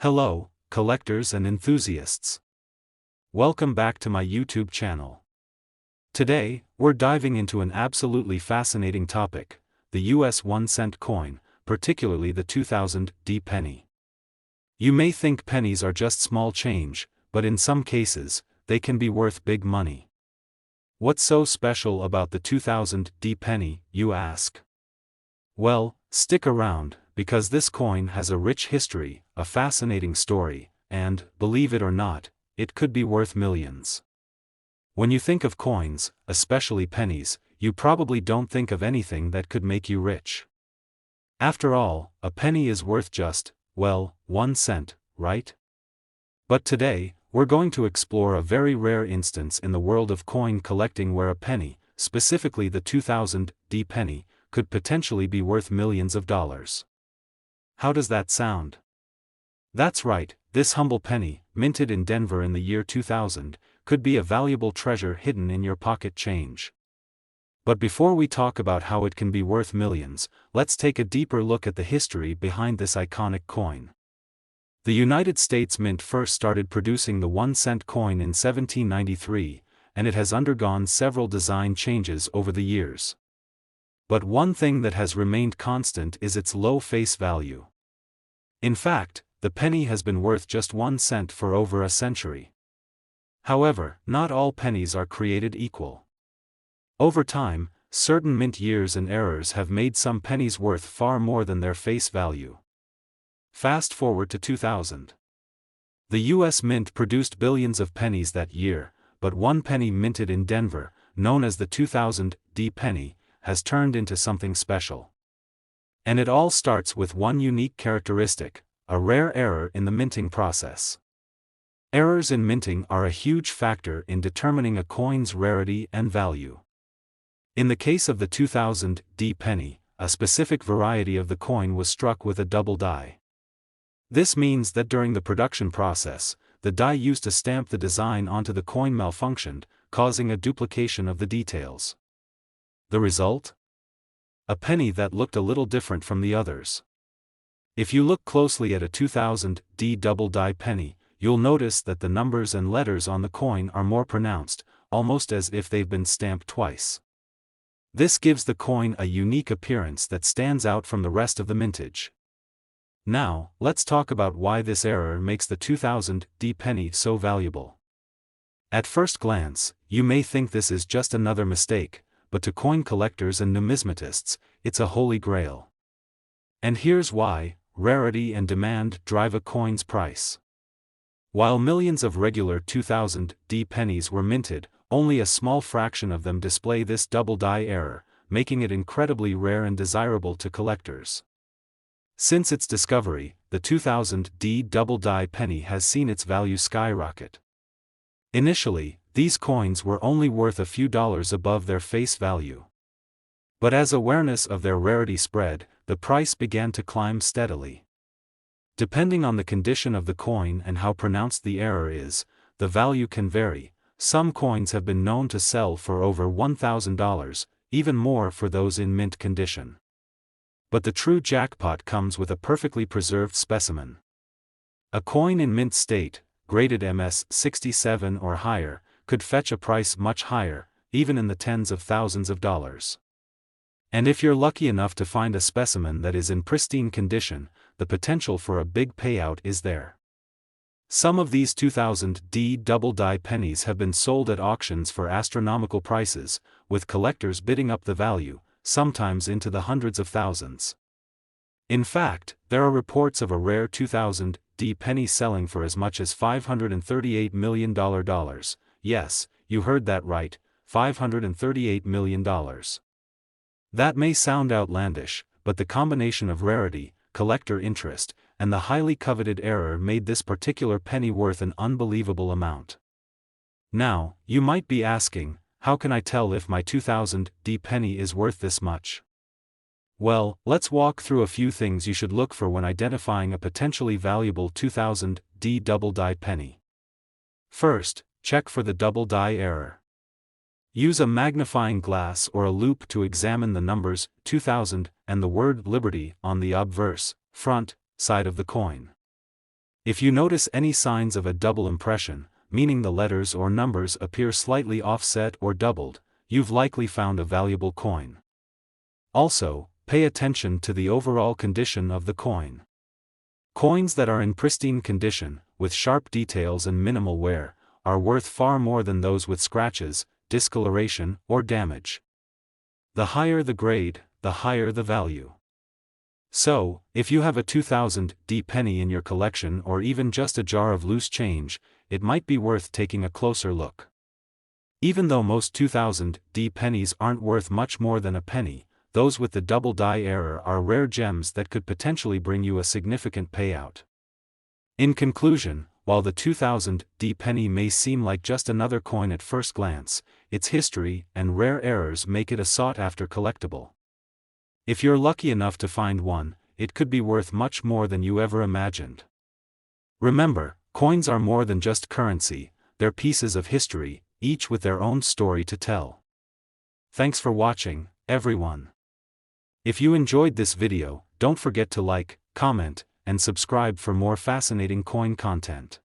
Hello, collectors and enthusiasts. Welcome back to my YouTube channel. Today, we're diving into an absolutely fascinating topic, the US 1-cent coin, particularly the 2000 D penny. You may think pennies are just small change, but in some cases, they can be worth big money. What's so special about the 2000 D penny, you ask? Well, stick around, because this coin has a rich history, a fascinating story, and, believe it or not, it could be worth millions. When you think of coins, especially pennies, you probably don't think of anything that could make you rich. After all, a penny is worth just, well, 1 cent, right? But today, we're going to explore a very rare instance in the world of coin collecting where a penny, specifically the 2000 D penny, could potentially be worth millions of dollars. How does that sound? That's right, this humble penny, minted in Denver in the year 2000, could be a valuable treasure hidden in your pocket change. But before we talk about how it can be worth millions, let's take a deeper look at the history behind this iconic coin. The United States Mint first started producing the 1-cent coin in 1793, and it has undergone several design changes over the years. But one thing that has remained constant is its low face value. In fact, the penny has been worth just 1 cent for over a century. However, not all pennies are created equal. Over time, certain mint years and errors have made some pennies worth far more than their face value. Fast forward to 2000. The US Mint produced billions of pennies that year, but one penny minted in Denver, known as the 2000 D penny, has turned into something special. And it all starts with one unique characteristic, a rare error in the minting process. Errors in minting are a huge factor in determining a coin's rarity and value. In the case of the 2000 D penny, a specific variety of the coin was struck with a double die. This means that during the production process, the die used to stamp the design onto the coin malfunctioned, causing a duplication of the details. The result? A penny that looked a little different from the others. If you look closely at a 2000 D double die penny, you'll notice that the numbers and letters on the coin are more pronounced, almost as if they've been stamped twice. This gives the coin a unique appearance that stands out from the rest of the mintage. Now, let's talk about why this error makes the 2000 D penny so valuable. At first glance, you may think this is just another mistake, but to coin collectors and numismatists, it's a holy grail. And here's why: rarity and demand drive a coin's price. While millions of regular 2000 D pennies were minted, only a small fraction of them display this double die error, making it incredibly rare and desirable to collectors. Since its discovery, the 2000 D double die penny has seen its value skyrocket. Initially, these coins were only worth a few dollars above their face value. But as awareness of their rarity spread, the price began to climb steadily. Depending on the condition of the coin and how pronounced the error is, the value can vary. Some coins have been known to sell for over $1,000, even more for those in mint condition. But the true jackpot comes with a perfectly preserved specimen. A coin in mint state, graded MS 67 or higher, could fetch a price much higher, even in the tens of thousands of dollars. And if you're lucky enough to find a specimen that is in pristine condition, the potential for a big payout is there. Some of these 2000 D double die pennies have been sold at auctions for astronomical prices, with collectors bidding up the value, sometimes into the hundreds of thousands. In fact, there are reports of a rare 2000 D penny selling for as much as $538 million. Yes, you heard that right, $538 million. That may sound outlandish, but the combination of rarity, collector interest, and the highly coveted error made this particular penny worth an unbelievable amount. Now, you might be asking, how can I tell if my 2000 D penny is worth this much? Well, let's walk through a few things you should look for when identifying a potentially valuable 2000 D double die penny. First, check for the double die error. Use a magnifying glass or a loupe to examine the numbers 2000 and the word Liberty on the obverse, front, side of the coin. If you notice any signs of a double impression, meaning the letters or numbers appear slightly offset or doubled, you've likely found a valuable coin. Also, pay attention to the overall condition of the coin. Coins that are in pristine condition, with sharp details and minimal wear, are worth far more than those with scratches, discoloration, or damage. The higher the grade, the higher the value. So, if you have a 2000D penny in your collection or even just a jar of loose change, it might be worth taking a closer look. Even though most 2000D pennies aren't worth much more than a penny, those with the double die error are rare gems that could potentially bring you a significant payout. In conclusion, while the 2000D penny may seem like just another coin at first glance, its history and rare errors make it a sought-after collectible. If you're lucky enough to find one, it could be worth much more than you ever imagined. Remember, coins are more than just currency, they're pieces of history, each with their own story to tell. Thanks for watching, everyone. If you enjoyed this video, don't forget to like, comment, and subscribe for more fascinating coin content.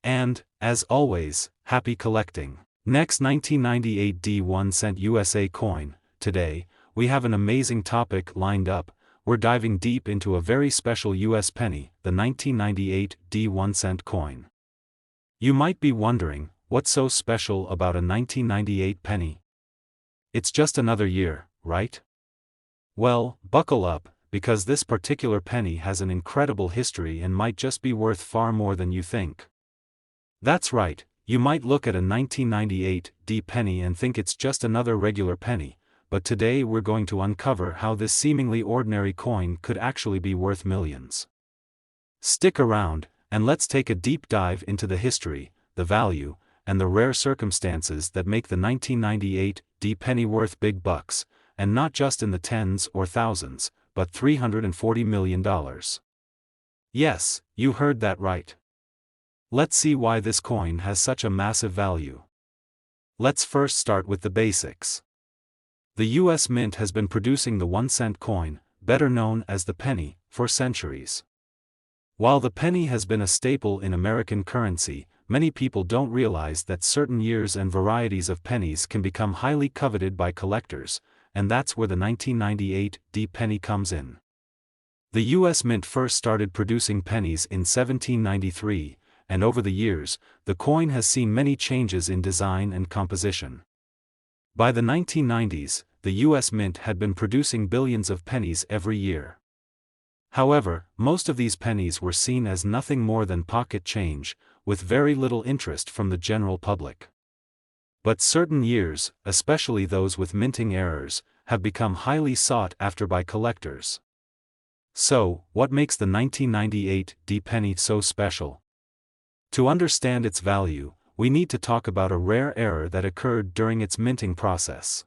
And, as always, happy collecting. Next, 1998 1 cent USA coin. Today, we have an amazing topic lined up. We're diving deep into a very special US penny, the 1998 1 cent coin. You might be wondering, what's so special about a 1998 penny? It's just another year, right? Well, buckle up, because this particular penny has an incredible history and might just be worth far more than you think. That's right, you might look at a 1998 penny and think it's just another regular penny, but today we're going to uncover how this seemingly ordinary coin could actually be worth millions. Stick around, and let's take a deep dive into the history, the value, and the rare circumstances that make the 1998 penny worth big bucks, and not just in the tens or thousands, but $340 million. Yes, you heard that right. Let's see why this coin has such a massive value. Let's first start with the basics. The US Mint has been producing the 1 cent coin, better known as the penny, for centuries. While the penny has been a staple in American currency, many people don't realize that certain years and varieties of pennies can become highly coveted by collectors, and that's where the 1998 penny comes in. The US Mint first started producing pennies in 1793, and over the years, the coin has seen many changes in design and composition. By the 1990s, the US Mint had been producing billions of pennies every year. However, most of these pennies were seen as nothing more than pocket change, with very little interest from the general public. But certain years, especially those with minting errors, have become highly sought after by collectors. So, what makes the 1998 penny so special? To understand its value, we need to talk about a rare error that occurred during its minting process.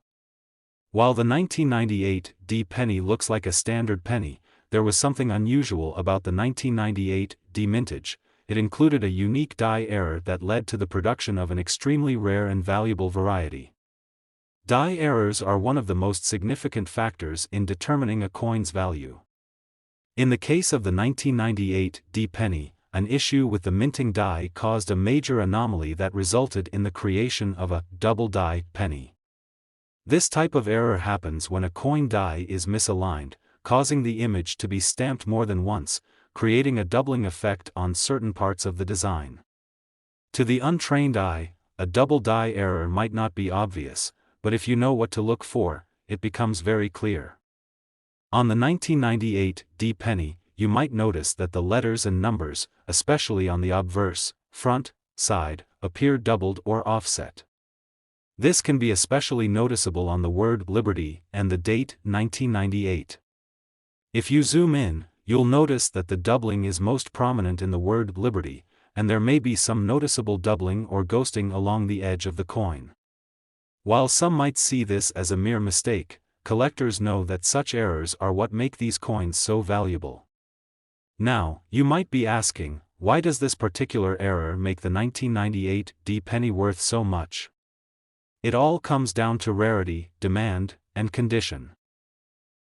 While the 1998 penny looks like a standard penny, there was something unusual about the 1998 mintage. It included a unique die error that led to the production of an extremely rare and valuable variety. Die errors are one of the most significant factors in determining a coin's value. In the case of the 1998 penny, an issue with the minting die caused a major anomaly that resulted in the creation of a double die penny. This type of error happens when a coin die is misaligned, causing the image to be stamped more than once, creating a doubling effect on certain parts of the design. To the untrained eye, a double die error might not be obvious, but if you know what to look for, it becomes very clear. On the 1998 penny, you might notice that the letters and numbers, especially on the obverse, front, side, appear doubled or offset. This can be especially noticeable on the word Liberty and the date 1998. If you zoom in, you'll notice that the doubling is most prominent in the word Liberty, and there may be some noticeable doubling or ghosting along the edge of the coin. While some might see this as a mere mistake, collectors know that such errors are what make these coins so valuable. Now, you might be asking, why does this particular error make the 1998 penny worth so much? It all comes down to rarity, demand, and condition.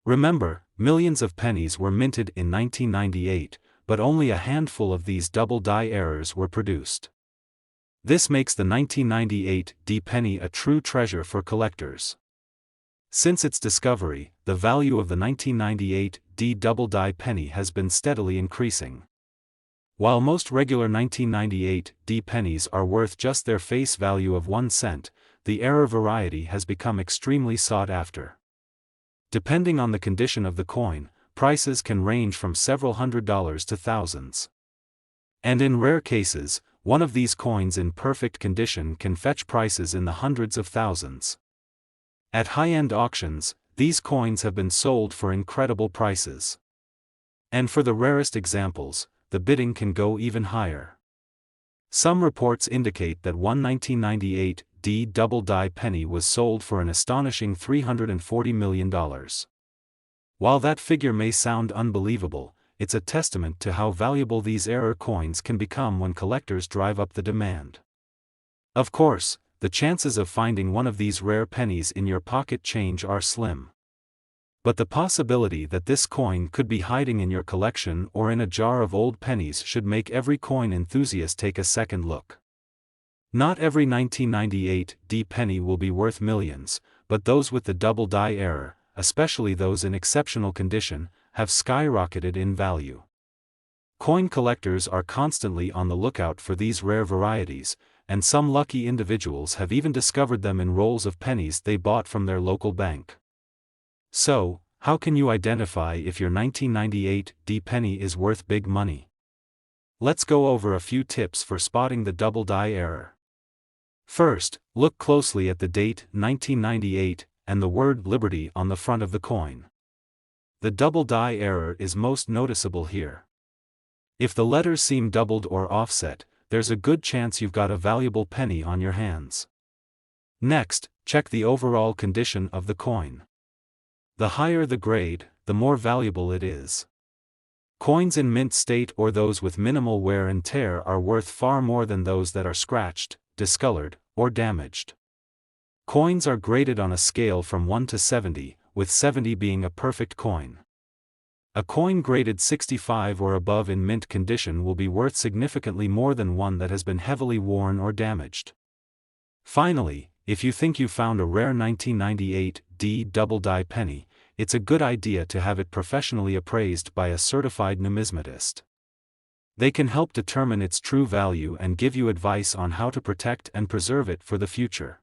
Remember, millions of pennies were minted in 1998, but only a handful of these double-die errors were produced. This makes the 1998 D penny a true treasure for collectors. Since its discovery, the value of the 1998 D double-die penny has been steadily increasing. While most regular 1998 D pennies are worth just their face value of 1 cent, the error variety has become extremely sought after. Depending on the condition of the coin, prices can range from several $100s to thousands. And in rare cases, one of these coins in perfect condition can fetch prices in the hundreds of thousands. At high-end auctions, these coins have been sold for incredible prices. And for the rarest examples, the bidding can go even higher. Some reports indicate that one 1998 D double-die penny was sold for an astonishing $340 million. While that figure may sound unbelievable, it's a testament to how valuable these error coins can become when collectors drive up the demand. Of course, the chances of finding one of these rare pennies in your pocket change are slim. But the possibility that this coin could be hiding in your collection or in a jar of old pennies should make every coin enthusiast take a second look. Not every 1998 D penny will be worth millions, but those with the double-die error, especially those in exceptional condition, have skyrocketed in value. Coin collectors are constantly on the lookout for these rare varieties, and some lucky individuals have even discovered them in rolls of pennies they bought from their local bank. So, how can you identify if your 1998 D penny is worth big money? Let's go over a few tips for spotting the double-die error. First, look closely at the date 1998 and the word Liberty on the front of the coin. The double-die error is most noticeable here. If the letters seem doubled or offset, there's a good chance you've got a valuable penny on your hands. Next, check the overall condition of the coin. The higher the grade, the more valuable it is. Coins in mint state or those with minimal wear and tear are worth far more than those that are scratched, discolored, or damaged. Coins are graded on a scale from 1 to 70, with 70 being a perfect coin. A coin graded 65 or above in mint condition will be worth significantly more than one that has been heavily worn or damaged. Finally, if you think you found a rare 1998 D double-die penny, it's a good idea to have it professionally appraised by a certified numismatist. They can help determine its true value and give you advice on how to protect and preserve it for the future.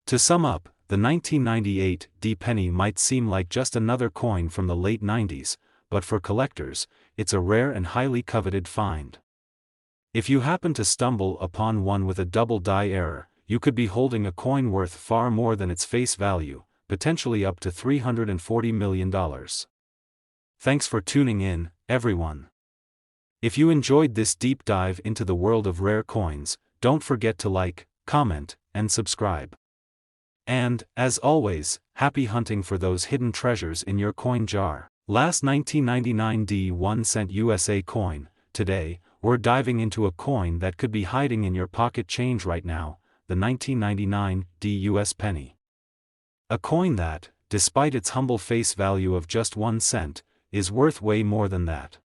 To sum up, the 1998 D penny might seem like just another coin from the late 90s, but for collectors, it's a rare and highly coveted find. If you happen to stumble upon one with a double-die error, you could be holding a coin worth far more than its face value, potentially up to $340 million. Thanks for tuning in, everyone. If you enjoyed this deep dive into the world of rare coins, don't forget to like, comment, and subscribe. And, as always, happy hunting for those hidden treasures in your coin jar. Last 1999 D 1 cent USA coin. Today, we're diving into a coin that could be hiding in your pocket change right now, the 1999 D US penny. A coin that, despite its humble face value of just 1 cent, is worth way more than that.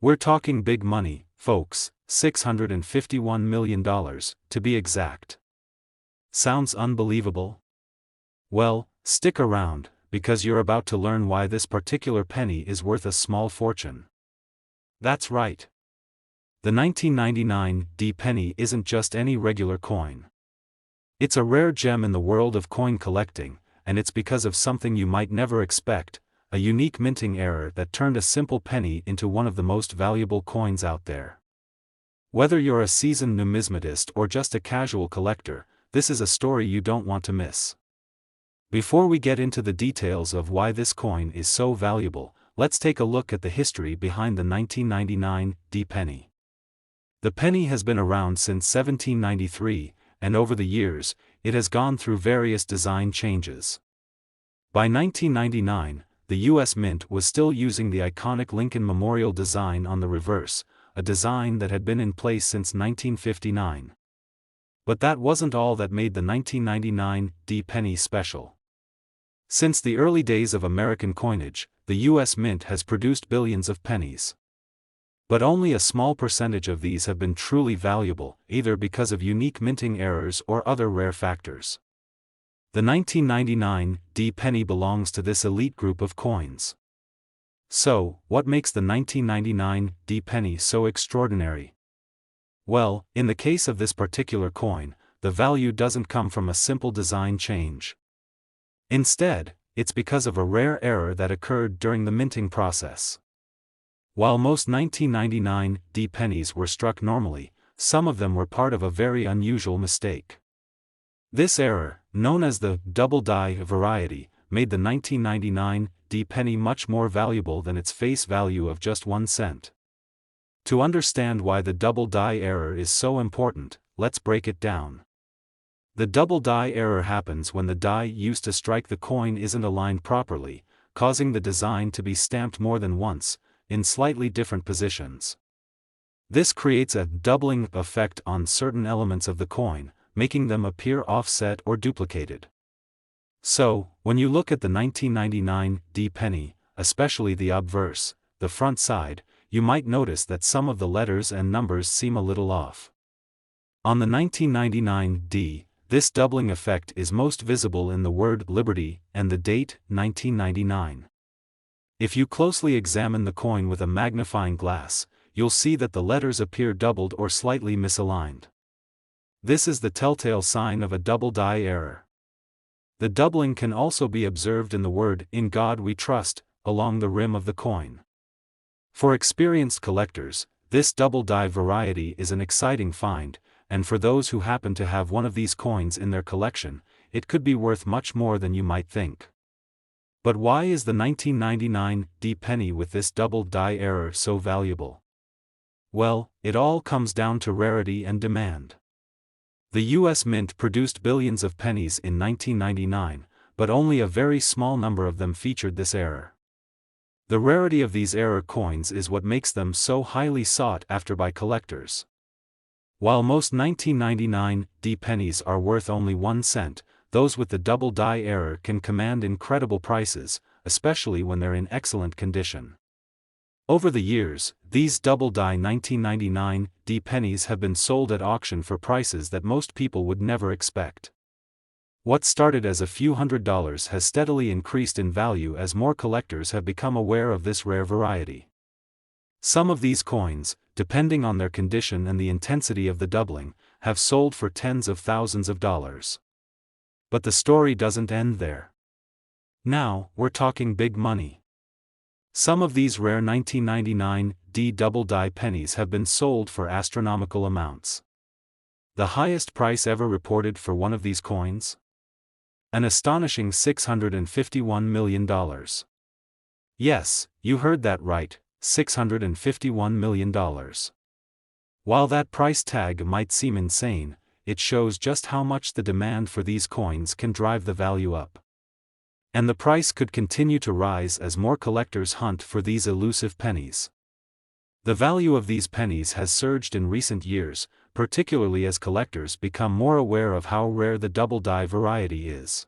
We're talking big money, folks, $651 million, to be exact. Sounds unbelievable? Well, stick around, because you're about to learn why this particular penny is worth a small fortune. That's right. The 1999 D penny isn't just any regular coin. It's a rare gem in the world of coin collecting, and it's because of something you might never expect, a unique minting error that turned a simple penny into one of the most valuable coins out there. Whether you're a seasoned numismatist or just a casual collector, this is a story you don't want to miss. Before we get into the details of why this coin is so valuable, let's take a look at the history behind the 1999 D penny. The penny has been around since 1793, and over the years, it has gone through various design changes. By 1999, the U.S. Mint was still using the iconic Lincoln Memorial design on the reverse, a design that had been in place since 1959. But that wasn't all that made the 1999 D penny special. Since the early days of American coinage, the U.S. Mint has produced billions of pennies. But only a small percentage of these have been truly valuable, either because of unique minting errors or other rare factors. The 1999 D penny belongs to this elite group of coins. So, what makes the 1999 D penny so extraordinary? Well, in the case of this particular coin, the value doesn't come from a simple design change. Instead, it's because of a rare error that occurred during the minting process. While most 1999 D pennies were struck normally, some of them were part of a very unusual mistake. This error, known as the double die variety, made the 1999 D penny much more valuable than its face value of just 1 cent. To understand why the double die error is so important, let's break it down. The double die error happens when the die used to strike the coin isn't aligned properly, causing the design to be stamped more than once, in slightly different positions. This creates a doubling effect on certain elements of the coin, making them appear offset or duplicated. So, when you look at the 1999 D penny, especially the obverse, the front side, you might notice that some of the letters and numbers seem a little off. On the 1999 D, this doubling effect is most visible in the word Liberty and the date, 1999. If you closely examine the coin with a magnifying glass, you'll see that the letters appear doubled or slightly misaligned. This is the telltale sign of a double die error. The doubling can also be observed in the word "In God We Trust" along the rim of the coin. For experienced collectors, this double die variety is an exciting find, and for those who happen to have one of these coins in their collection, it could be worth much more than you might think. But why is the 1999 D penny with this double die error so valuable? Well, it all comes down to rarity and demand. The US Mint produced billions of pennies in 1999, but only a very small number of them featured this error. The rarity of these error coins is what makes them so highly sought after by collectors. While most 1999 D pennies are worth only 1 cent, those with the double die error can command incredible prices, especially when they're in excellent condition. Over the years, these double die 1999 D pennies have been sold at auction for prices that most people would never expect. What started as a few $100s has steadily increased in value as more collectors have become aware of this rare variety. Some of these coins, depending on their condition and the intensity of the doubling, have sold for tens of thousands of dollars. But the story doesn't end there. Now, we're talking big money. Some of these rare 1999 D double die pennies have been sold for astronomical amounts. The highest price ever reported for one of these coins? An astonishing $651 million. Yes, you heard that right, $651 million. While that price tag might seem insane, it shows just how much the demand for these coins can drive the value up. And the price could continue to rise as more collectors hunt for these elusive pennies. The value of these pennies has surged in recent years, particularly as collectors become more aware of how rare the double die variety is.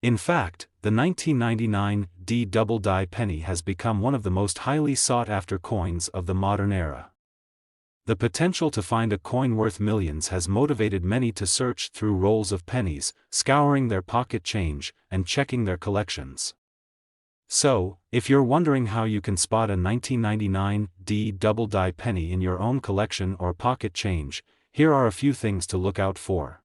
In fact, the 1999 D double die penny has become one of the most highly sought-after coins of the modern era. The potential to find a coin worth millions has motivated many to search through rolls of pennies, scouring their pocket change, and checking their collections. So, if you're wondering how you can spot a 1999 D double die penny in your own collection or pocket change, here are a few things to look out for.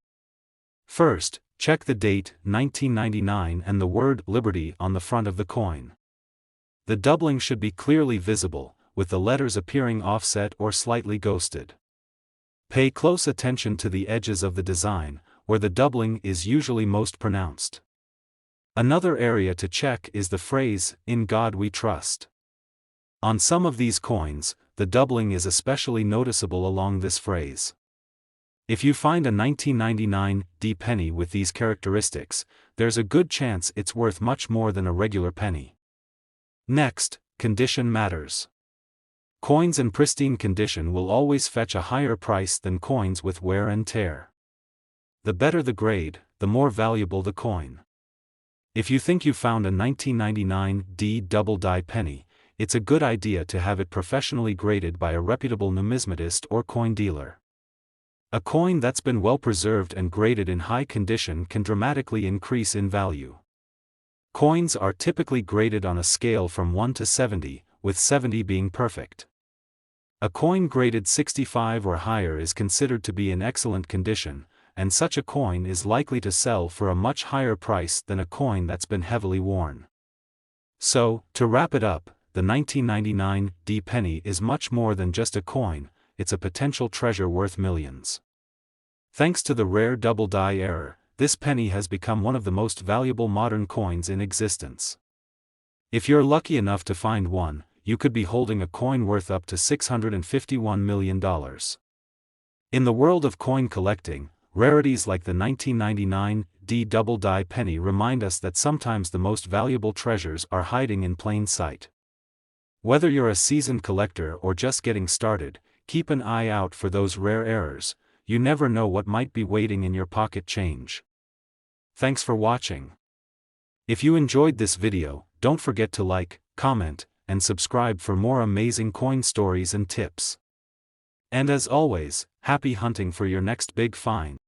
First, check the date, 1999, and the word Liberty on the front of the coin. The doubling should be clearly visible, with the letters appearing offset or slightly ghosted. Pay close attention to the edges of the design, where the doubling is usually most pronounced. Another area to check is the phrase, "In God We Trust." On some of these coins, the doubling is especially noticeable along this phrase. If you find a 1999 D penny with these characteristics, there's a good chance it's worth much more than a regular penny. Next, condition matters. Coins in pristine condition will always fetch a higher price than coins with wear and tear. The better the grade, the more valuable the coin. If you think you found a 1999 D double die penny, it's a good idea to have it professionally graded by a reputable numismatist or coin dealer. A coin that's been well preserved and graded in high condition can dramatically increase in value. Coins are typically graded on a scale from 1 to 70, with 70 being perfect. A coin graded 65 or higher is considered to be in excellent condition, and such a coin is likely to sell for a much higher price than a coin that's been heavily worn. So, to wrap it up, the 1999 D penny is much more than just a coin, it's a potential treasure worth millions. Thanks to the rare double die error, this penny has become one of the most valuable modern coins in existence. If you're lucky enough to find one, you could be holding a coin worth up to $651 million. In the world of coin collecting, rarities like the 1999 D double die penny remind us that sometimes the most valuable treasures are hiding in plain sight. Whether you're a seasoned collector or just getting started, keep an eye out for those rare errors. You never know what might be waiting in your pocket change. Thanks for watching. If you enjoyed this video, don't forget to like, comment, and subscribe for more amazing coin stories and tips. And as always, happy hunting for your next big find.